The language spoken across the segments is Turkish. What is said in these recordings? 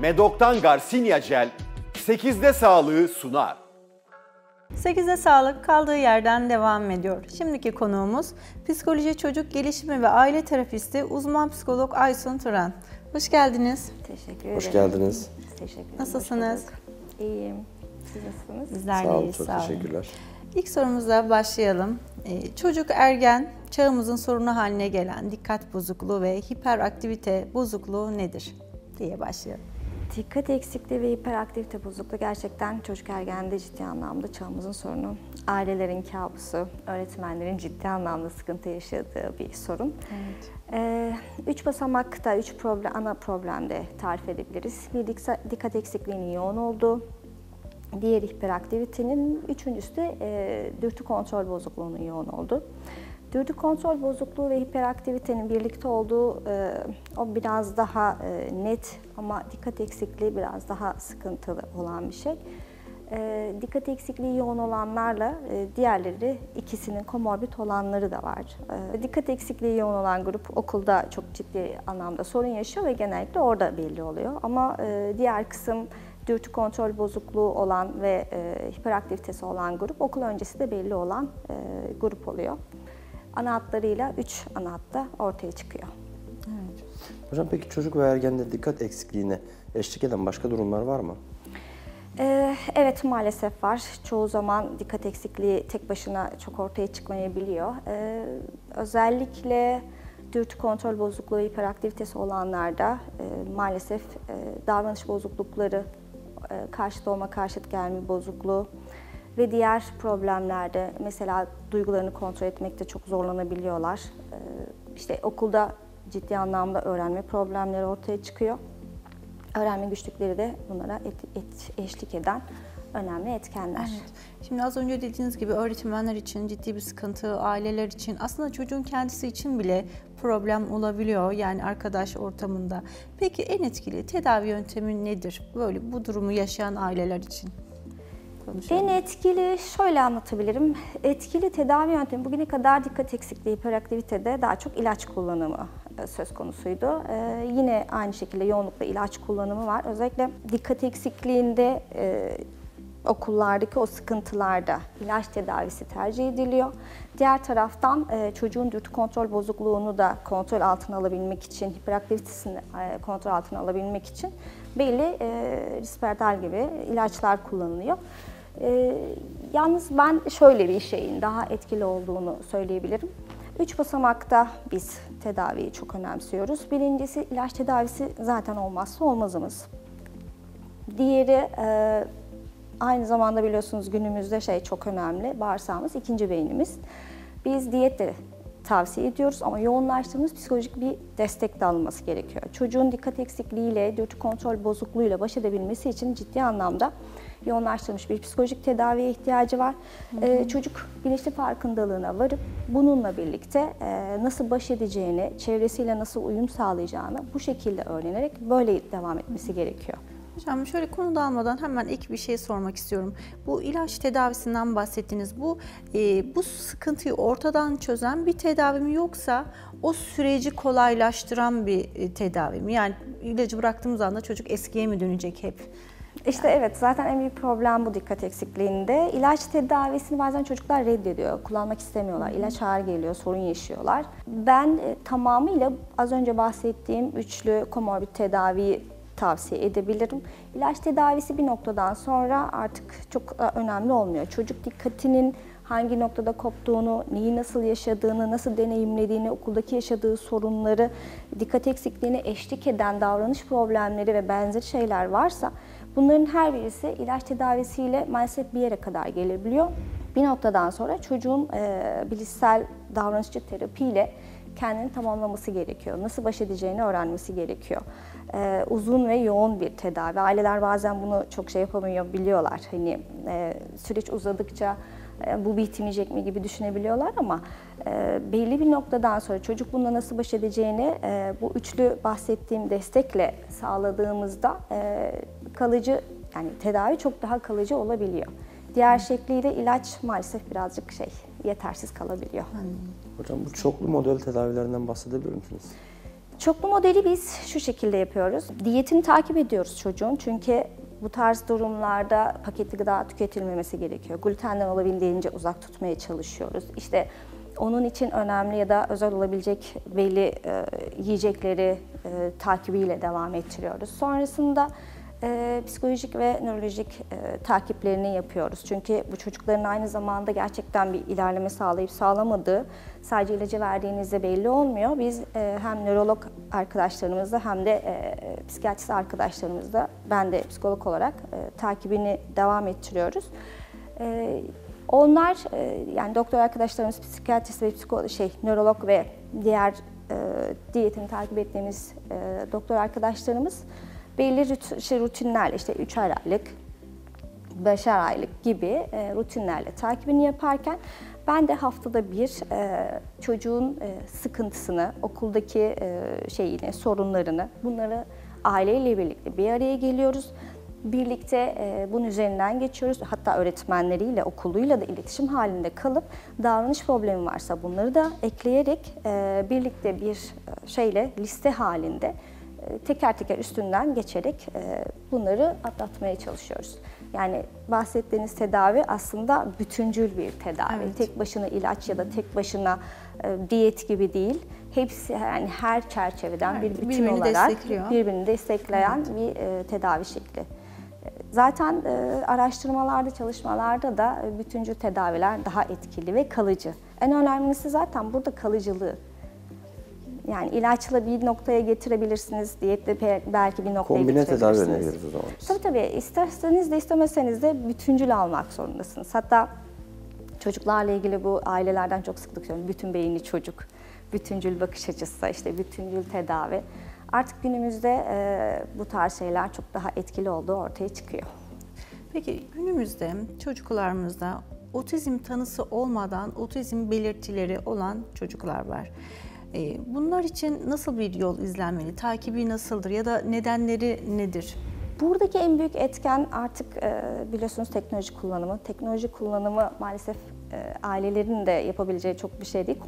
Medok'tan Garcinia Gel 8'de sağlığı sunar. 8'de sağlık kaldığı yerden devam ediyor. Şimdiki konuğumuz psikoloji, çocuk gelişimi ve aile terapisti uzman psikolog Aysun Turan. Hoş geldiniz. Teşekkür ederim. Hoş geldiniz. Teşekkür ederim. Nasılsınız? İyiyim. Siz nasılsınız? Bizler Sağ de olun, iyiyiz. çok Sağ olun. teşekkürler. İlk sorumuzla başlayalım. Çocuk ergen çağımızın sorunu haline gelen dikkat bozukluğu ve hiperaktivite bozukluğu nedir diye başlayalım. Dikkat eksikliği ve hiperaktivite bozukluğu gerçekten çocuk ergende ciddi anlamda çağımızın sorunu. Ailelerin kabusu, öğretmenlerin ciddi anlamda sıkıntı yaşadığı bir sorun. Evet. 3 basamakta, 3 ana problemde tarif edebiliriz. Bir dikkat eksikliğinin yoğun olduğu, diğeri hiperaktivitenin, üçüncüsü de dürtü kontrol bozukluğunun yoğun olduğu. Dürtü kontrol bozukluğu ve hiperaktivitenin birlikte olduğu o biraz daha net ama dikkat eksikliği biraz daha sıkıntılı olan bir şey. Dikkat eksikliği yoğun olanlarla diğerleri ikisinin komorbid olanları da var. Dikkat eksikliği yoğun olan grup okulda çok ciddi anlamda sorun yaşıyor ve genellikle orada belli oluyor. Ama diğer kısım dürtü kontrol bozukluğu olan ve hiperaktivitesi olan grup okul öncesi de belli olan grup oluyor. Ana hatlarıyla 3 ana hatta ortaya çıkıyor. Evet. Hocam peki çocuk ve ergende dikkat eksikliğine eşlik eden başka durumlar var mı? Evet, maalesef var. Çoğu zaman dikkat eksikliği tek başına çok ortaya çıkmayabiliyor. Özellikle dürtü kontrol bozukluğu ve hiperaktivitesi olanlarda maalesef davranış bozuklukları, karşıt olma, karşıt gelme bozukluğu ve diğer problemlerde mesela duygularını kontrol etmekte çok zorlanabiliyorlar. İşte okulda ciddi anlamda öğrenme problemleri ortaya çıkıyor. Öğrenme güçlükleri de bunlara eşlik eden önemli etkenler. Evet. Şimdi az önce dediğiniz gibi öğretmenler için ciddi bir sıkıntı, aileler için, aslında çocuğun kendisi için bile problem olabiliyor yani arkadaş ortamında. Peki en etkili tedavi yöntemi nedir? Böyle bu durumu yaşayan aileler için konuşalım. En etkili şöyle anlatabilirim. Etkili tedavi yöntemi bugüne kadar dikkat eksikliği, hiperaktivitede daha çok ilaç kullanımı söz konusuydu. Yine aynı şekilde yoğunlukla ilaç kullanımı var. Özellikle dikkat eksikliğinde okullardaki o sıkıntılarda ilaç tedavisi tercih ediliyor. Diğer taraftan çocuğun dürtü kontrol bozukluğunu da kontrol altına alabilmek için, hiperaktivitesini kontrol altına alabilmek için belli risperidal gibi ilaçlar kullanılıyor. Yalnız ben şöyle bir şeyin daha etkili olduğunu söyleyebilirim. 3 basamakta biz tedaviyi çok önemsiyoruz. Birincisi ilaç tedavisi zaten olmazsa olmazımız. Diğeri aynı zamanda biliyorsunuz günümüzde çok önemli, bağırsağımız ikinci beynimiz. Biz diyet de tavsiye ediyoruz ama yoğunlaştığımız psikolojik bir destek de alınması gerekiyor. Çocuğun dikkat eksikliğiyle, dürtü kontrol bozukluğuyla baş edebilmesi için ciddi anlamda yoğunlaştırılmış bir psikolojik tedaviye ihtiyacı var. Çocuk bilinçli farkındalığına varıp bununla birlikte nasıl baş edeceğini, çevresiyle nasıl uyum sağlayacağını bu şekilde öğrenerek böyle devam etmesi gerekiyor. Hocam şöyle konu dağılmadan hemen ek bir şey sormak istiyorum. Bu ilaç tedavisinden bahsettiniz. Bu sıkıntıyı ortadan çözen bir tedavi mi yoksa o süreci kolaylaştıran bir tedavi mi? Yani ilacı bıraktığımız anda çocuk eskiye mi dönecek hep? İşte evet, zaten en büyük problem bu dikkat eksikliğinde. İlaç tedavisini bazen çocuklar reddediyor, kullanmak istemiyorlar. İlaç ağır geliyor, sorun yaşıyorlar. Ben tamamıyla az önce bahsettiğim üçlü komorbid tedaviyi tavsiye edebilirim. İlaç tedavisi bir noktadan sonra artık çok önemli olmuyor. Çocuk dikkatinin hangi noktada koptuğunu, neyi nasıl yaşadığını, nasıl deneyimlediğini, okuldaki yaşadığı sorunları, dikkat eksikliğine eşlik eden davranış problemleri ve benzeri şeyler varsa bunların her birisi ilaç tedavisiyle maalesef bir yere kadar gelebiliyor. Bir noktadan sonra çocuğun bilişsel davranışçı terapiyle kendini tamamlaması gerekiyor. Nasıl baş edeceğini öğrenmesi gerekiyor. Uzun ve yoğun bir tedavi. Aileler bazen bunu çok yapamıyor, biliyorlar. Hani süreç uzadıkça bu bitmeyecek mi gibi düşünebiliyorlar ama belli bir noktadan sonra çocuk bununla nasıl baş edeceğini bu üçlü bahsettiğim destekle sağladığımızda kalıcı, yani tedavi çok daha kalıcı olabiliyor. Diğer şekliyle ilaç maalesef birazcık yetersiz kalabiliyor. Hocam bu çoklu model tedavilerinden bahsedebilir misiniz? Çoklu modeli biz şu şekilde yapıyoruz. Diyetini takip ediyoruz çocuğun çünkü bu tarz durumlarda paketli gıda tüketilmemesi gerekiyor. Glutenden olabildiğince uzak tutmaya çalışıyoruz. İşte onun için önemli ya da özel olabilecek belli yiyecekleri takibiyle devam ettiriyoruz. Sonrasında psikolojik ve nörolojik takiplerini yapıyoruz. Çünkü bu çocukların aynı zamanda gerçekten bir ilerleme sağlayıp sağlamadığı sadece ilacı verdiğinizde belli olmuyor. Biz hem nörolog arkadaşlarımızla hem de psikiyatrist arkadaşlarımızla, ben de psikolog olarak takibini devam ettiriyoruz. Onlar yani doktor arkadaşlarımız, psikiyatrist ve nörolog ve diğer diyetini takip ettiğimiz doktor arkadaşlarımız belli rutinlerle işte 3'er aylık, 5'er aylık gibi rutinlerle takibini yaparken ben de haftada bir çocuğun sıkıntısını, okuldaki sorunlarını, bunları aileyle birlikte bir araya geliyoruz. Birlikte bunun üzerinden geçiyoruz. Hatta öğretmenleriyle, okuluyla da iletişim halinde kalıp davranış problemi varsa bunları da ekleyerek birlikte bir liste halinde teker teker üstünden geçerek bunları atlatmaya çalışıyoruz. Yani bahsettiğiniz tedavi aslında bütüncül bir tedavi. Evet. Tek başına ilaç ya da tek başına diyet gibi değil. Hepsi yani her çerçeveden bir bütün olarak birbirini destekleyen bir tedavi şekli. Zaten araştırmalarda, çalışmalarda da bütüncül tedaviler daha etkili ve kalıcı. En önemlisi zaten burada kalıcılığı. Yani ilaçla bir noktaya getirebilirsiniz, diyetle belki bir noktaya kombine getirebilirsiniz. Kombine tedavi öneriyoruz o zaman. Tabii isterseniz de istemeseniz de bütüncül almak zorundasınız. Hatta çocuklarla ilgili bu ailelerden çok sık duyuyorum. Bütün beyinli çocuk, bütüncül bakış açısı, işte bütüncül tedavi. Artık günümüzde bu tarz şeyler çok daha etkili olduğu ortaya çıkıyor. Peki günümüzde çocuklarımızda otizm tanısı olmadan otizm belirtileri olan çocuklar var. Bunlar için nasıl bir yol izlenmeli? Takibi nasıldır ya da nedenleri nedir? Buradaki en büyük etken artık biliyorsunuz teknoloji kullanımı. Teknoloji kullanımı maalesef ailelerin de yapabileceği çok bir şey değil.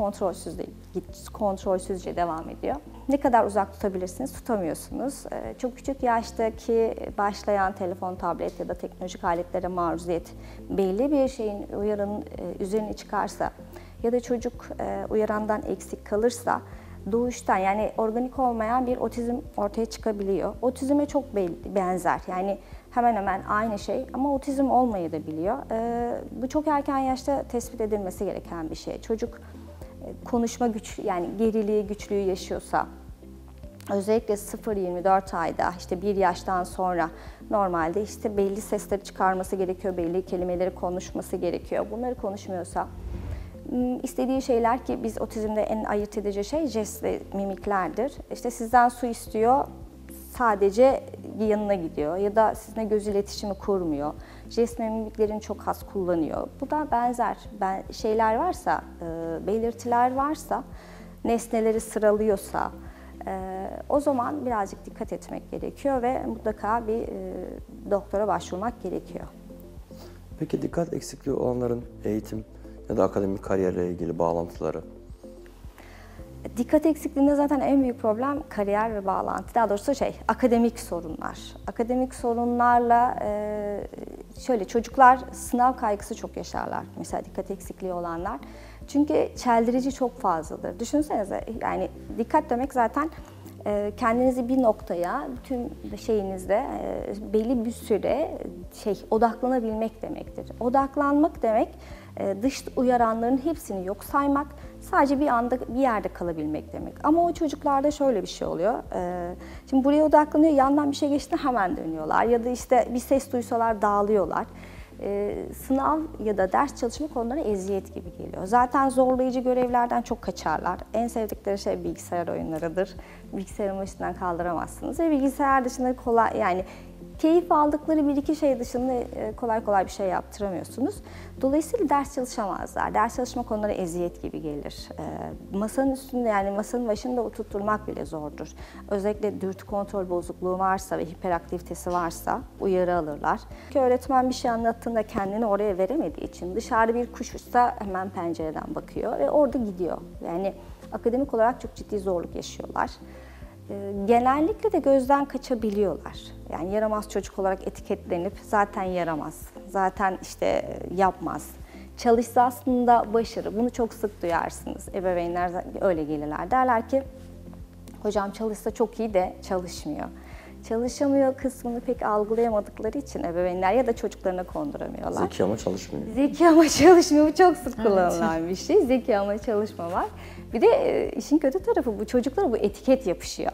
Kontrolsüzce devam ediyor. Ne kadar uzak tutabilirsiniz? Tutamıyorsunuz. Çok küçük yaştaki başlayan telefon, tablet ya da teknolojik aletlere maruziyet belli bir şeyin uyaranın üzerine çıkarsa ya da çocuk uyarandan eksik kalırsa doğuştan yani organik olmayan bir otizm ortaya çıkabiliyor. Otizme çok benzer yani hemen hemen aynı şey ama otizm olmayabiliyor. Bu çok erken yaşta tespit edilmesi gereken bir şey. Çocuk konuşma yani geriliği, güçlüğü yaşıyorsa özellikle 0-24 ayda işte 1 yaştan sonra normalde işte belli sesleri çıkarması gerekiyor, belli kelimeleri konuşması gerekiyor. Bunları konuşmuyorsa İstediği şeyler ki biz otizmde en ayırt edici şey jest ve mimiklerdir. İşte sizden su istiyor, sadece yanına gidiyor ya da sizinle göz iletişimi kurmuyor. Jest ve mimiklerini çok az kullanıyor. Bu da benzer şeyler varsa, belirtiler varsa, nesneleri sıralıyorsa o zaman birazcık dikkat etmek gerekiyor ve mutlaka bir doktora başvurmak gerekiyor. Peki dikkat eksikliği olanların eğitim ya da akademik kariyerle ilgili bağlantıları? Dikkat eksikliğinde zaten en büyük problem kariyer ve bağlantı. Daha doğrusu akademik sorunlar. Akademik sorunlarla çocuklar sınav kaygısı çok yaşarlar. Mesela dikkat eksikliği olanlar. Çünkü çeldirici çok fazladır. Düşünsenize yani dikkat demek zaten kendinizi bir noktaya, bütün şeyinizde belli bir süre odaklanabilmek demektir. Odaklanmak demek dış uyaranların hepsini yok saymak, sadece bir anda bir yerde kalabilmek demek. Ama o çocuklarda şöyle bir şey oluyor. Şimdi buraya odaklanıyor, yandan bir şey geçti hemen dönüyorlar ya da işte bir ses duysalar dağılıyorlar. Sınav ya da ders çalışmak onlara eziyet gibi geliyor. Zaten zorlayıcı görevlerden çok kaçarlar. En sevdikleri şey bilgisayar oyunlarıdır. Bilgisayarın başından kaldıramazsınız ve bilgisayar dışında kolay yani keyif aldıkları bir iki şey dışında kolay kolay bir şey yaptıramıyorsunuz. Dolayısıyla ders çalışamazlar. Ders çalışmak onlara eziyet gibi gelir. Masanın üstünde yani masanın başında oturtturmak bile zordur. Özellikle dürtü kontrol bozukluğu varsa ve hiperaktivitesi varsa uyarı alırlar. Öğretmen bir şey anlattığında kendini oraya veremediği için dışarıda bir kuş uçsa hemen pencereden bakıyor ve orada gidiyor. Yani akademik olarak çok ciddi zorluk yaşıyorlar. Genellikle de gözden kaçabiliyorlar. Yani yaramaz çocuk olarak etiketlenip zaten yaramaz, zaten işte yapmaz. Çalışsa aslında başarı. Bunu çok sık duyarsınız. Ebeveynler öyle gelirler. Derler ki hocam çalışsa çok iyi de çalışmıyor. Çalışamıyor kısmını pek algılayamadıkları için ebeveynler ya da çocuklarına konduramıyorlar. Zeki ama çalışmıyor. Zeki ama çalışmıyor. Bu çok sık kullanılan bir şey. Zeki ama çalışma var. Bir de işin kötü tarafı bu çocuklara bu etiket yapışıyor.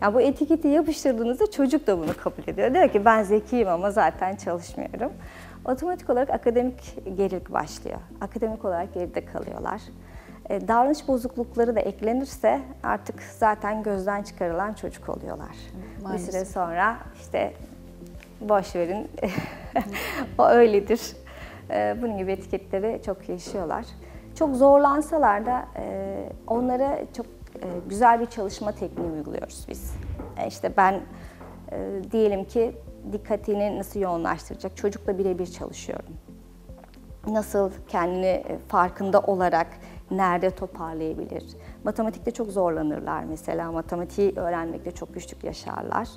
Yani bu etiketi yapıştırdığınızda çocuk da bunu kabul ediyor. Diyor ki ben zekiyim ama zaten çalışmıyorum. Otomatik olarak akademik gerilik başlıyor. Akademik olarak geride kalıyorlar. Davranış bozuklukları da eklenirse artık zaten gözden çıkarılan çocuk oluyorlar. Maalesef. Bir süre sonra işte boş verin, o öyledir. Bunun gibi etiketleri çok yaşıyorlar. Çok zorlansalar da onlara çok güzel bir çalışma tekniği uyguluyoruz biz. İşte ben diyelim ki dikkatini nasıl yoğunlaştıracak, çocukla birebir çalışıyorum. Nasıl kendini farkında olarak nerede toparlayabilir? Matematikte çok zorlanırlar mesela. Matematiği öğrenmekte çok güçlük yaşarlar.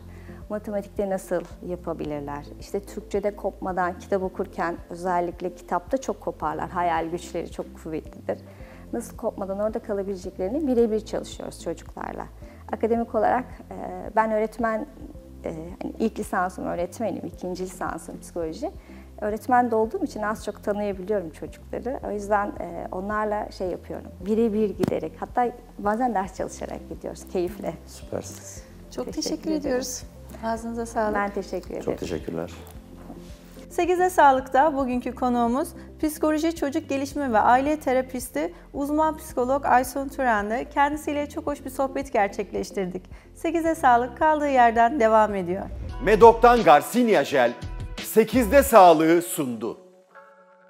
Matematikte nasıl yapabilirler? İşte Türkçe'de kopmadan kitap okurken özellikle kitapta çok koparlar. Hayal güçleri çok kuvvetlidir. Nasıl kopmadan orada kalabileceklerini birebir çalışıyoruz çocuklarla. Akademik olarak ben öğretmen, ilk lisansım öğretmenim, ikinci lisansım psikoloji. Öğretmen de olduğum için az çok tanıyabiliyorum çocukları. O yüzden onlarla şey yapıyorum, birebir giderek, hatta bazen ders çalışarak gidiyoruz, keyifle. Süpersiniz. Çok teşekkür ediyoruz. Ağzınıza sağlık. Ben teşekkür ederim. Çok teşekkürler. 8'e Sağlık'ta bugünkü konuğumuz psikoloji, çocuk gelişimi ve aile terapisti uzman psikolog Aysun Turan'dı. Kendisiyle çok hoş bir sohbet gerçekleştirdik. 8'e Sağlık kaldığı yerden devam ediyor. Medok'tan Garcinia Jel 8'de sağlığı sundu.